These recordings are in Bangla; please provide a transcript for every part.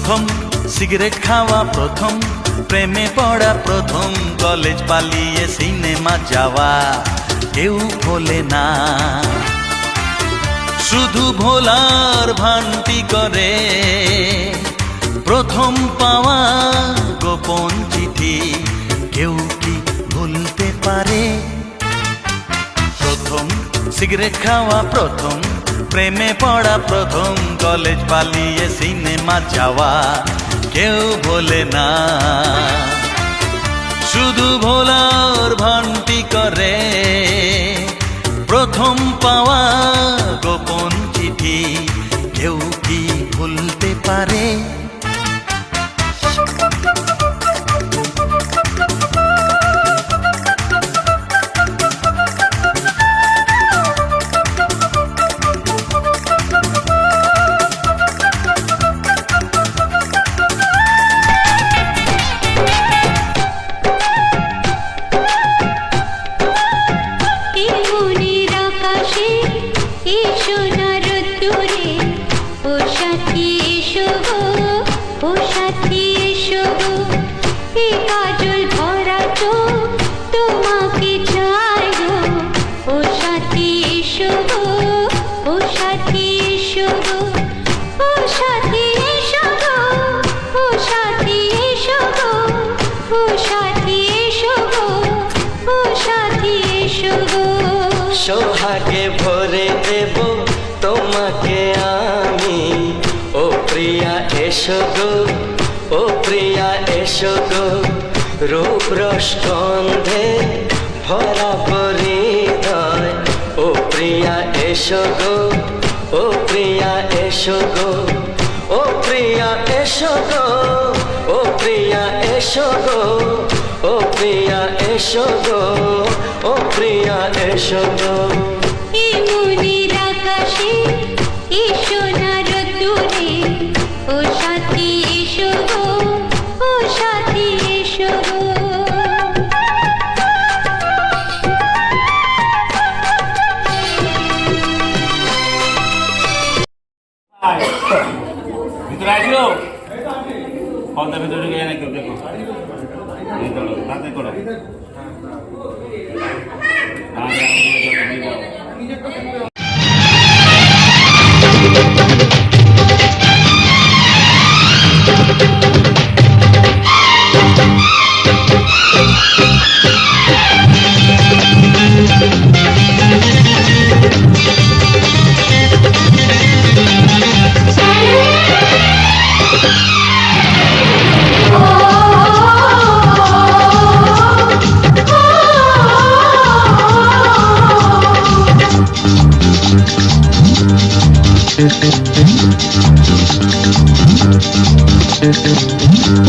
প্রথম সিগারেট খাওয়া, প্রথম প্রেমে পড়া, প্রথম কলেজ পালিয়ে সিনেমা যাওয়া কেউ ভোলে না। শুধু ভোলার ভান্তি করে প্রথম পাওয়া গোপন চিঠি কেউ কি ভুলতে পারে? প্রথম সিগারেট খাওয়া, প্রথম প্রেমে পড়া, প্রথম কলেজ পালিয়ে সিনেমা যাওয়া কেউ ভোলে না। শুধু ভোলার ভান্তি করে প্রথম পাওয়া গোপন চিঠি কেউ কি ভুলতে পারে? সোহাগে ভরে দেব তোমাকে আমি, ও প্রিয়া এসো গো, ও প্রিয়া এসো গো। রূপ রস গন্ধে ভরা পরিদয়, ও প্রিয়া এসো গো, ও প্রিয়া এসো গো, ও প্রিয়া এসো গো, ও প্রিয়া এসো গো, ও প্রিয়া এসো গো, ও প্রিয়া এসো গো। মনের আকাশে এসো না রোদ্দুরে, ও সাথী এসো গো, ও সাথী এসো গো। ভিতরে আসো, পর্দা ভিতরে গিয়ে নাকি দেখো, তাতে করো।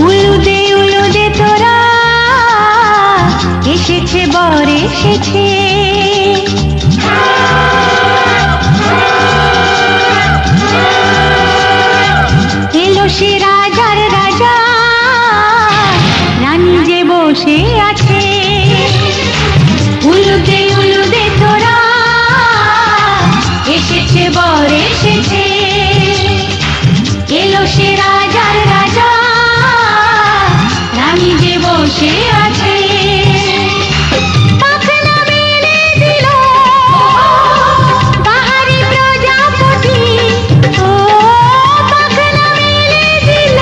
উলুদে উলুদে তোরা এসেছে, বর এসেছে, এলো সে রাজার রাজা, রানী যে বসে আছে। উলুদে উলুদে তোরা এসেছে, বর এসেছে, এলো সে রাজার রাজা, রানী যে বসে আছে। পাখনা মেলে দিল বাহারি প্রজাপতি, ও পাখনা মেলে দিল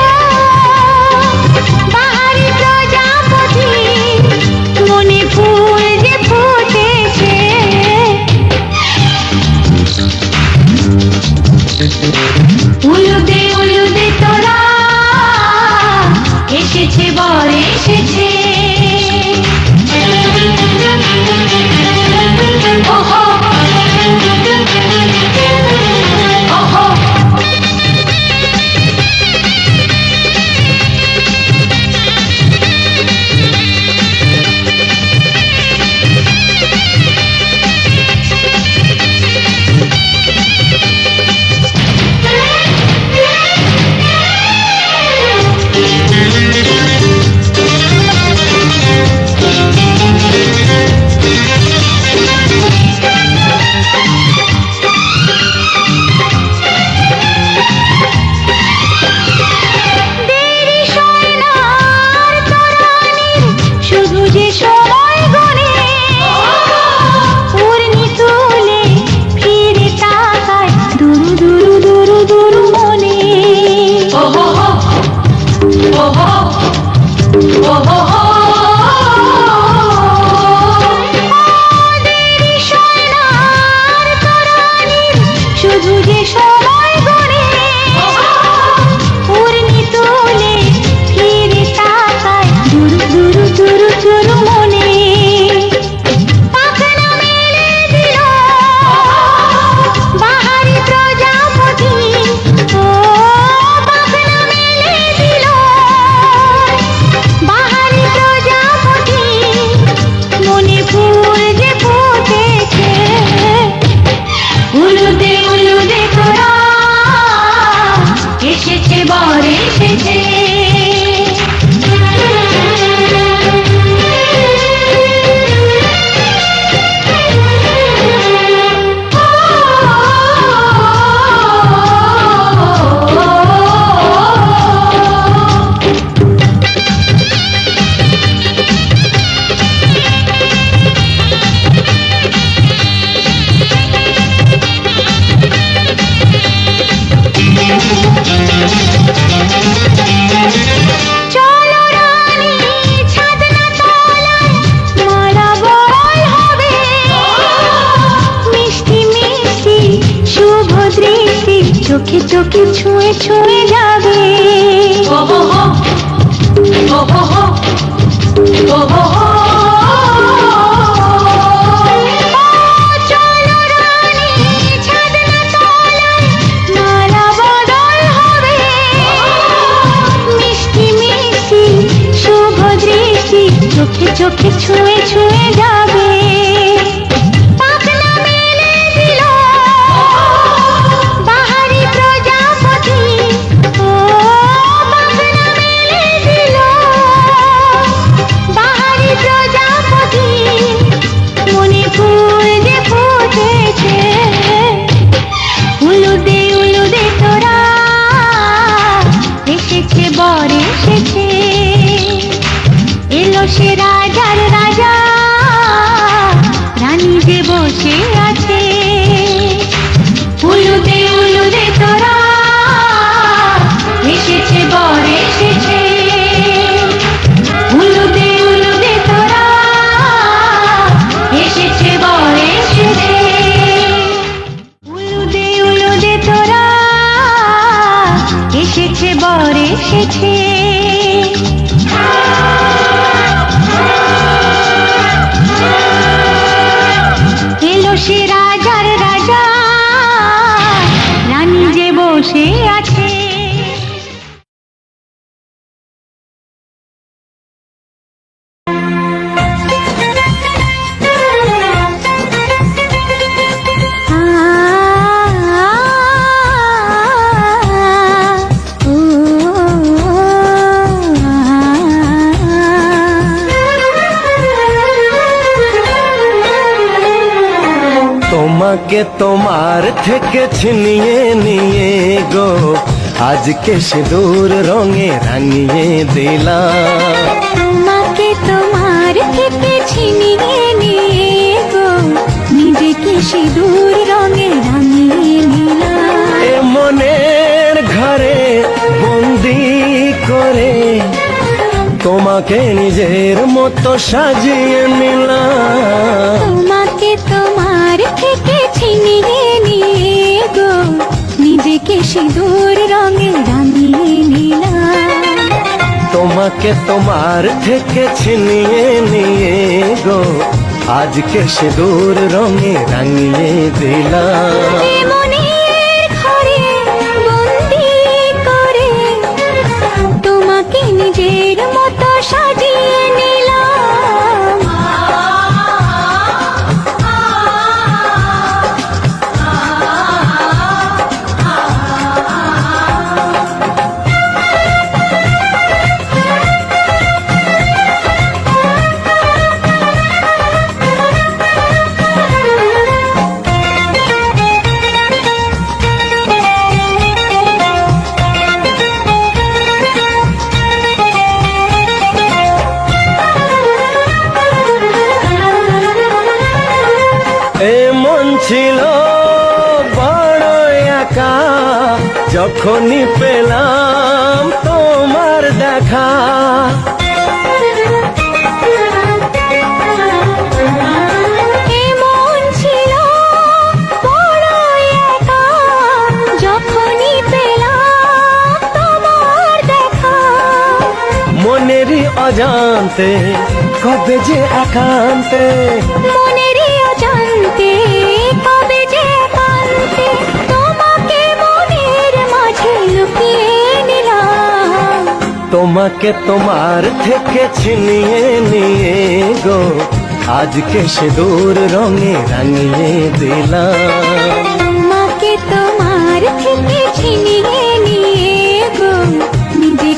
এসেছে। চলো রানী ছাদনা তলায় মালা বরণ হবে, মিষ্টি মিষ্টি শুভ দৃষ্টি চোখে চোখে ছুঁয়ে ছুঁয়ে যাবে। ও হো হো, ও হো হো, ও হো হো। চলো রানী ছাদনা তলায় মালা বদল হবে, মিষ্টি মিষ্টি শুভ দৃষ্টি চোখে চোখে ছুঁয়ে ছুঁয়ে যাবে। পাখনা মেলে দিল বাহারি প্রজাপতি, ও পাখনা মেলে দিল বাহারি প্রজাপতি, মনে ফুল যে ফুটেছে উলুদে তোরা, এসেছে বর এসেছে, এলো সে রাজার রাজা, রানী যে বসে আছে। উলুদে তোরা, এসেছে বর এসেছে, উলুদে তোরা, এসেছে বর এসেছে। উলুদে তোরা, এসেছে বর এসেছে। এলো সে রাজার রাজা, রানী যে বসে আছে। তোমাকে তোমার থেকে ছিনিয়ে নিয়ে গো আজকে সিঁদুর রঙে রাঙিয়ে দিলাম। তোমাকে তোমার থেকে ছিনিয়ে নিয়ে গো নিজেকে সিঁদুর রঙে রাঙিয়ে নিলাম। এ মনের ঘরে বন্দি করে তোমাকে নিজের মতো সাজিয়ে নিলাম। তোমাকে তোমার থেকে ছিনিয়ে নিয়ে গো নিজেকে সিঁদুর রঙে রাঙিয়ে নিলাম। তোমাকে তোমার থেকে ছিনিয়ে নিয়ে গো আজকে সিঁদুর রঙে রাঙিয়ে দিলাম। এ মনের ঘরে বন্দি করে তোমাকে নিজের মতো সাজিয়ে নিলাম। এ মন ছিল বড় একা যখনই পেলাম তোমার দেখা। এমন ছিল বড় একা যখনই পেলাম তোমার দেখা। মনেরই অজান্তে কবে যে একান্তে, মনেরই অজান্তে কবে যে একান্তে তোমাকে মনের মাঝে লুকিয়ে নিলাম। তোমাকে তোমার থেকে ছিনিয়ে নিয়ে গো আজকে সিঁদুর রঙে রাঙিয়ে দিলাম। তোমাকে তোমার থেকে ছিনিয়ে নিয়ে গো নিজে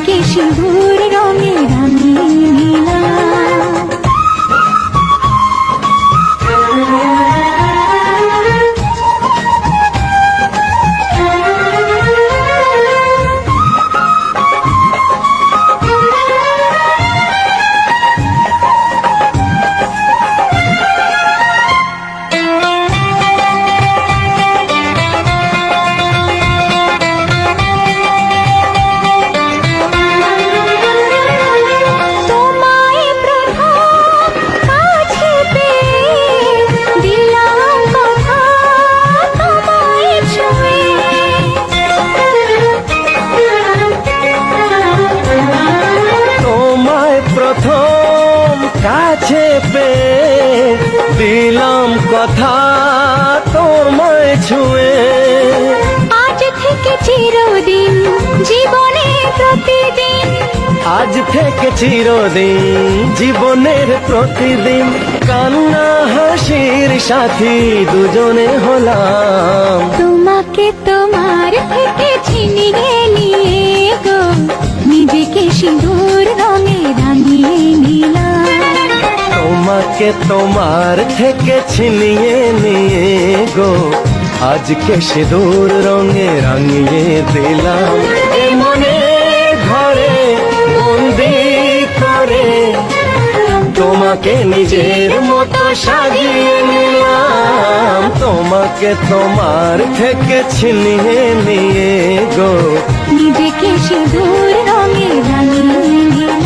চিরদিন জীবনে প্রতিদিন, আজ থেকে চিরদিন জীবনের প্রতিদিন, কান্না হাসির সাথী দুজনে হলাম। তোমাকে তোমার থেকে ছিনিয়ে নিয়ে গো নিজেকে সিঁদুর রঙে রাঙিয়ে নিলাম। তোমাকে তোমার থেকে ছিনিয়ে নিয়ে গো আজকে সিঁদুর রঙে রাঙিয়ে দিলাম। এ মনে ঘরে বন্দি করে তোমাকে নিজের মতো সাজিয়ে নিলাম। তোমাকে তোমার থেকে ছিনিয়ে নিয়ে গো নিজেকে সিঁদুর রঙে রাঙিয়ে নিলাম।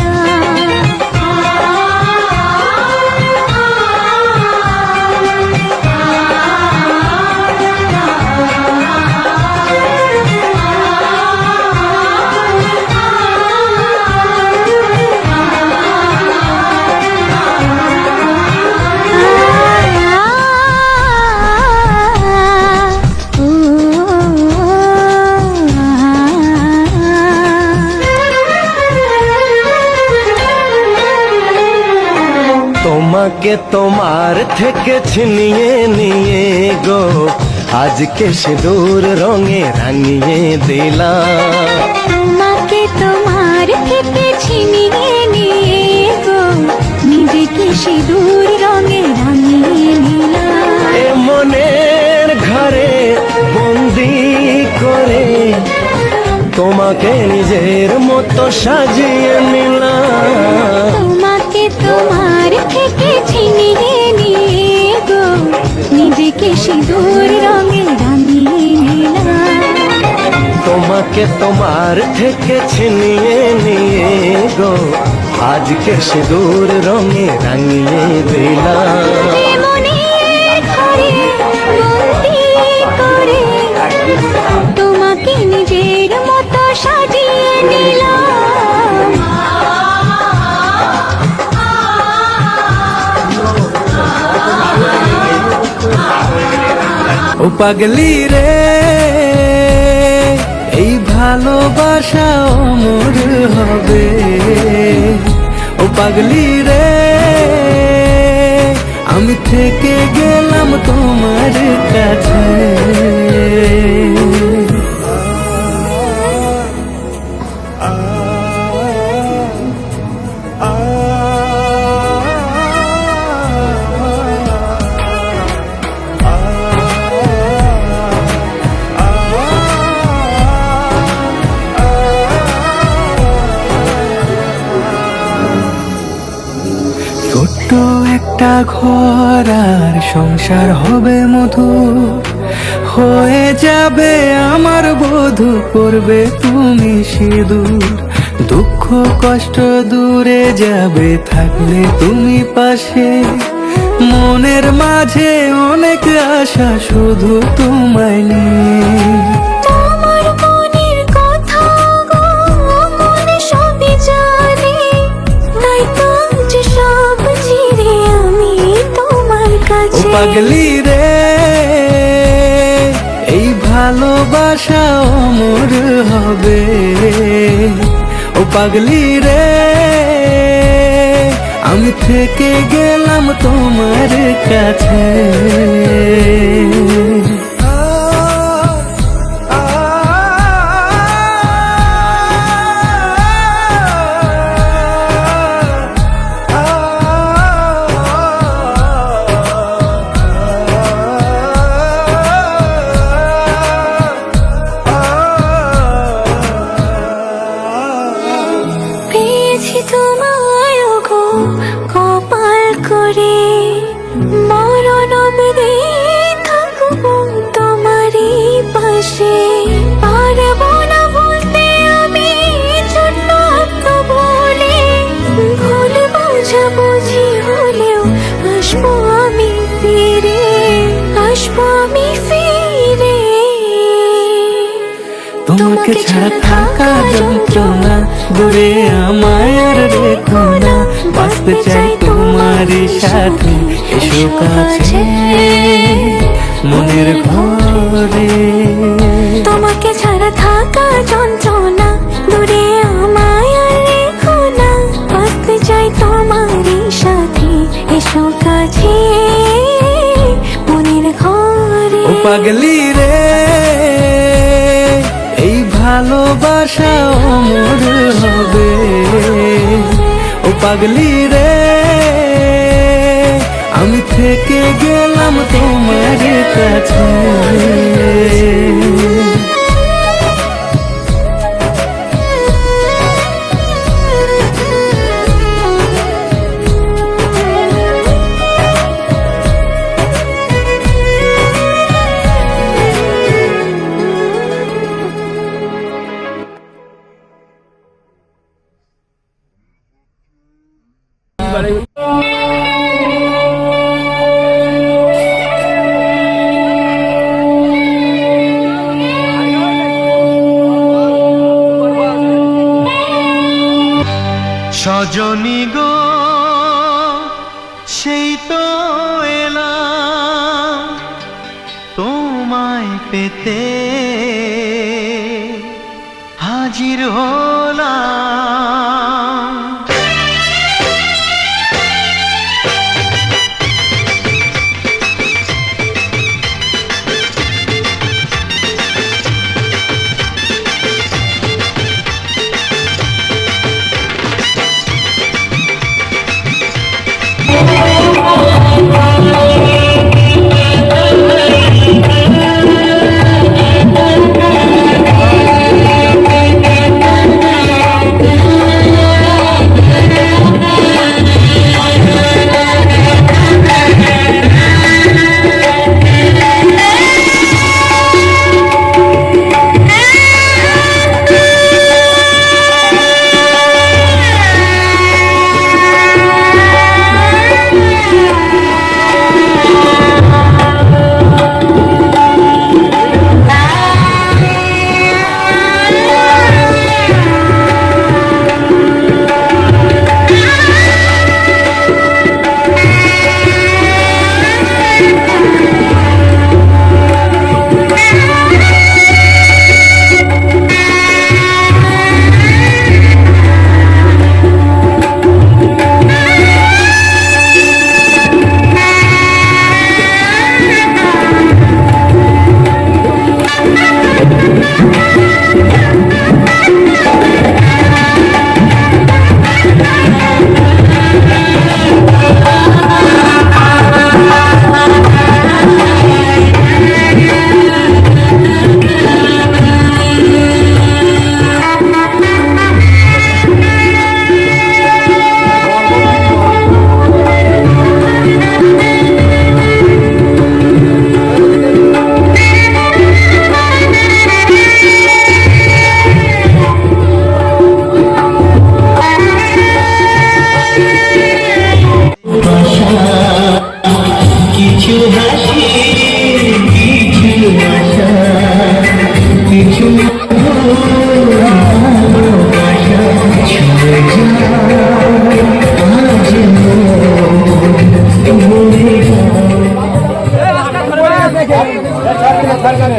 তোমাকে তোমার থেকে ছিনিয়ে নিয়ে গো আজকে সিঁদুর রঙে রাঙিয়ে দিলাম। তোমাকে তোমার থেকে ছিনিয়ে নিয়ে গো নিজেকে সিঁদুর রঙে রাঙিয়ে নিলাম। এ মনের ঘরে বন্দি করে তোমাকে নিজের মতো সাজিয়ে নিলাম। তোমাকে তোমার থেকে ছিনিয়ে নিয়ে গো নিজেকে সিঁদুর রঙে রাঙিয়ে নিলাম। তোমাকে তোমার থেকে ছিনিয়ে নিয়ে গো আজকে সিঁদুর রঙে রাঙিয়ে দিলাম। মনের ঘরে বন্দি করে তোমাকে নিজের মতো সাজিয়ে নিলাম। ও পাগলি রে এই ভালোবাসা অমর হবে। ও পাগলি রে আমি থেকে গেলাম তোমার কাছে। ছোট্ট একটা ঘর আর সংসার হবে মধু, হয়ে যাবে আমার বধূ, করবে তুমি সিঁদুর। দুঃখ কষ্ট দূরে যাবে থাকলে তুমি পাশে, মনের মাঝে অনেক আশা শুধু তোমায় নিয়ে। তোমার মনের কথা গো মনে সবই জানি, তাই তো যে সব ছেড়ে আমি তোমার ও কাছে। পাগলি রে এই ভালোবাসা অমর হবে। ও পাগলি রে আমি থেকে গেলাম তোমার কাছে। পেয়েছি তোমায় গো কপাল করে, মরণ অবধি থাকবো তোমারই পাশে। পারবো না বলতে আমি ছোট্ট একটা বলে, ভুল বোঝাবুঝি হলেও আসবো আমি ফিরে, আসবো আমি ফিরে। তোমাকে ছাড়া থাকা যন্ত্রণা, দূরে আমায় আর রেখো না, বাঁচতে চাই তোমারই সাথে, এসো কাছে মনের ঘরে। তোমাকে ছাড়া থাকা যন্ত্রণা, দূরে আমায় আর রেখো না। বাঁচতে চাই তোমারই সাথে, এসো কাছে মনের ঘরে। ও পাগলি রে, এই ভালোবাসা অমর হবে। ও পাগলি রে, আমি থেকে গেলাম তোমার কাছে। সজনী গো, সেই তো এলাম তোমায় পেতে, হাজির হলাম।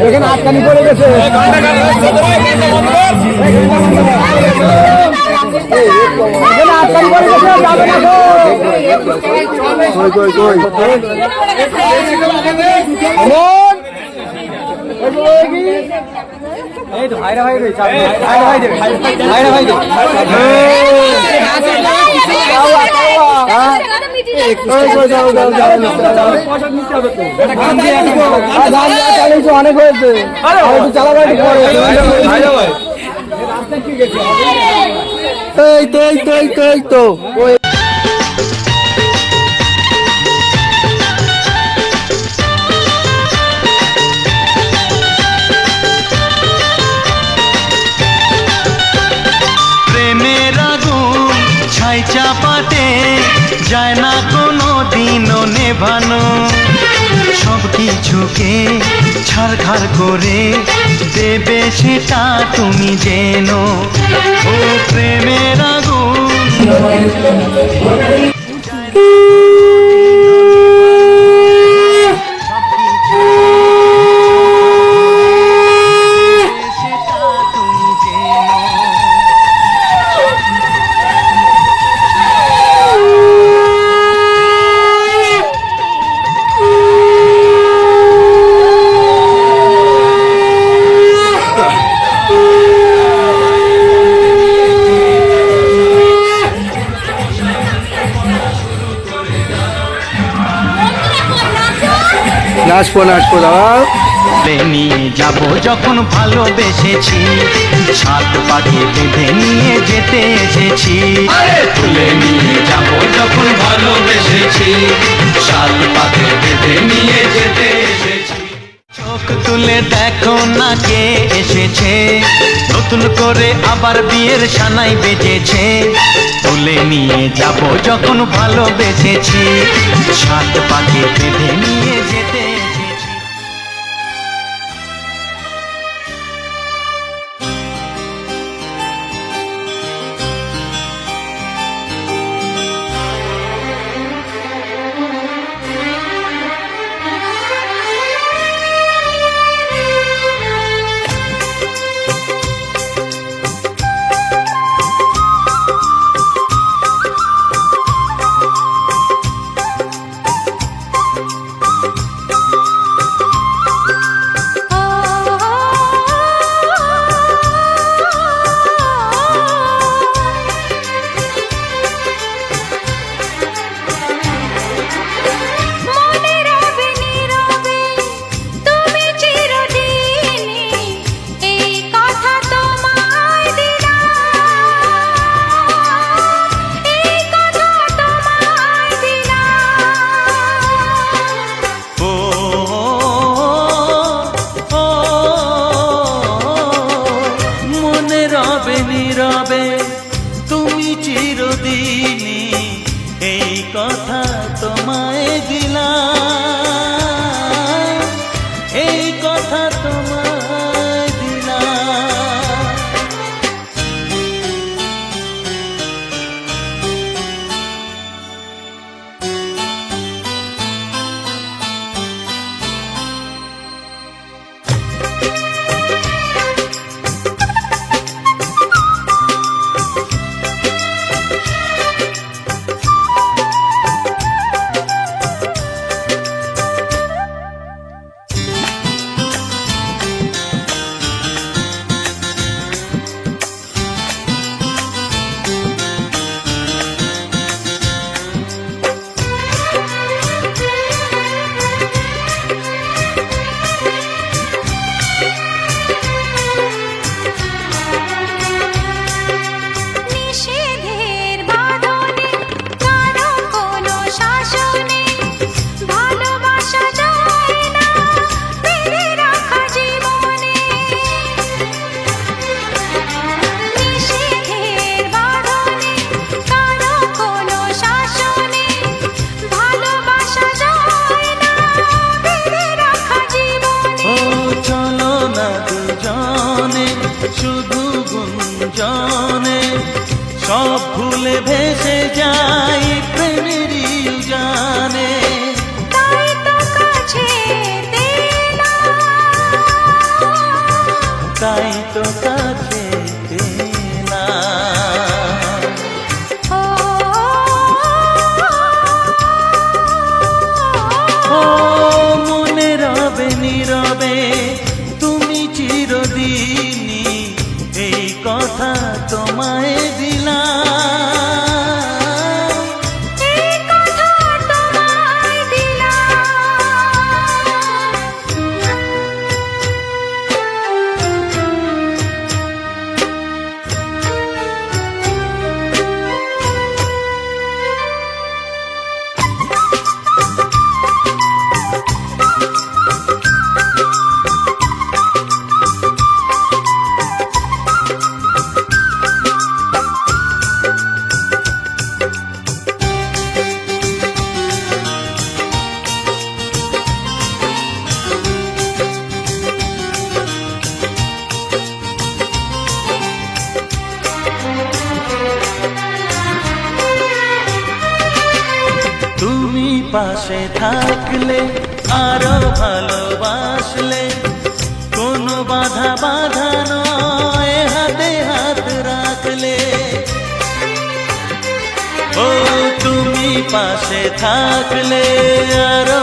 এখানে আটকানি পড়ে গেছে। এখানে আটকানি পড়ে গেছে, যাবে না তো। এই তো ভাইরা ভাই রে, ভাইরা ভাই দে, ভাইরা ভাই দে। অনেক হয়েছে, এই তো এই তো এই তো এই তো চাপাতে যায় না কোনো দিনও নেভানো, সব কিছুকে ছারখার করে দেবে সেটা তুমি জেনো। ও প্রেমের আগুন আসবো দাঁড়াও। নিয়ে যাব যখন ভালোবেসেছি, সাত পাকে বেঁধে নিয়ে যেতে এসেছি। তুলে নিয়ে যাব যখন ভালোবেসেছি, সাত পাকে বেঁধে নিয়ে যেতে এসেছি। চোখ তুলে দেখো না কে এসেছে, নতুন করে আবার বিয়ের সানাই বেজেছে। তুলে নিয়ে যাব যখন ভালোবেসেছি, সাত পাকে বেঁধে নিয়ে যেতে এসেছি। নীরবে তুমি চিরদিনই, এই কথা তোমায় দিলাম, এই কথা তোমায় দিলাম। শুধু গুঞ্জনে সব ভুলে ভেসে যাই প্রেমের জানে। তাই তো কাছে তাই তো কাছে পেলাম। ও মনে রবে নীরবে তুমি চিরদিনই, এই কথা তোমায় দিলাম, এই কথা তোমায় দিলাম। তুমি পাশে থাকলে আরো ভালোবাসলে, কোনো বাধা বাধা নয় হাতে হাত রাখলে। ও তুমি পাশে থাকলে আরো